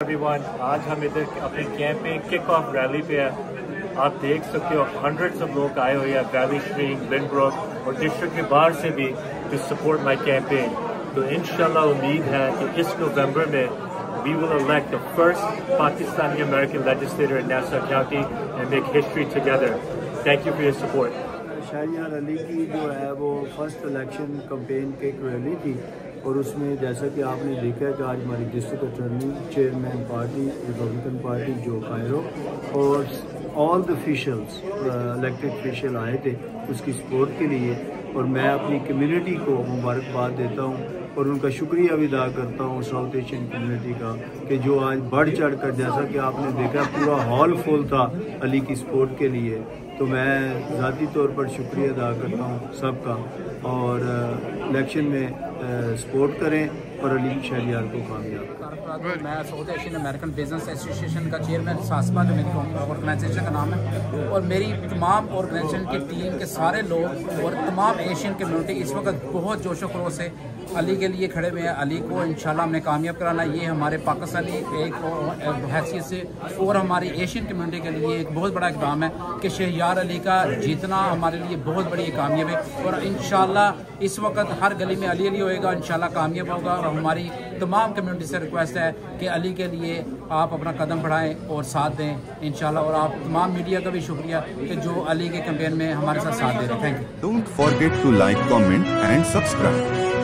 everyone, آج ہم ادھر اپنے کیمپ میں کک آف ریلی پہ ہے. آپ دیکھ سکتے ہو ہنڈریڈس آف لوگ آئے ہوئے ہیں ویلی اسپرنگ، لنبروک اور ڈسٹرکٹ کے باہر سے بھی ٹو سپورٹ مائی کیمپین. تو انشاءاللہ امید ہے کہ اس نومبر میں we will elect the first Pakistani American legislator in Nassau County and make history together. Thank you for your support. Shahryar علی کی جو ہے وہ first election campaign kick rally تھی اور اس میں جیسا کہ آپ نے دیکھا ہے کہ آج ہماری district attorney chairman party Republican party جو کائرو اور آل دا آفیشلس الیکٹڈ آفیشل آئے تھے اس کی سپورٹ کے لیے، اور میں اپنی کمیونٹی کو مبارکباد دیتا ہوں اور ان کا شکریہ بھی ادا کرتا ہوں ساؤتھ ایشین کمیونٹی کا کہ جو آج بڑھ چڑھ کر، جیسا کہ آپ نے دیکھا پورا ہال فل تھا علی کی سپورٹ کے لیے. تو میں ذاتی طور پر شکریہ ادا کرتا ہوں سب کا، اور الیکشن میں سپورٹ کریں اور علی شہریار کو کامیاب کریں. میں south Asian American business association کا چیئرمین ساسپا جو میری آرگنائزیشن کا نام ہے، اور میری تمام آرگنائزیشن کی ٹیم کے سارے لوگ اور تمام ایشین کمیونٹی اس وقت بہت جوش و خروش سے علی کے لیے کھڑے ہوئے ہیں. علی کو انشاءاللہ ہم نے کامیاب کرانا. یہ ہمارے پاکستانی ایک حیثیت سے اور ہماری ایشین کمیونٹی کے لیے ایک بہت بڑا اقدام ہے کہ شہریار علی کا جیتنا ہمارے لیے بہت بڑی کامیاب ہے، اور انشاءاللہ اس وقت ہر گلی میں علی علی ہوئے گا، انشاءاللہ کامیاب ہوگا. اور ہماری تمام کمیونٹی سے ریکویسٹ ہے کہ علی کے لیے آپ اپنا قدم بڑھائیں اور ساتھ دیں انشاءاللہ. اور آپ تمام میڈیا کا بھی شکریہ کہ جو علی کے کیمپین میں ہمارے ساتھ دے رہے ہیں. Thank you. Don't forget to like, comment and subscribe.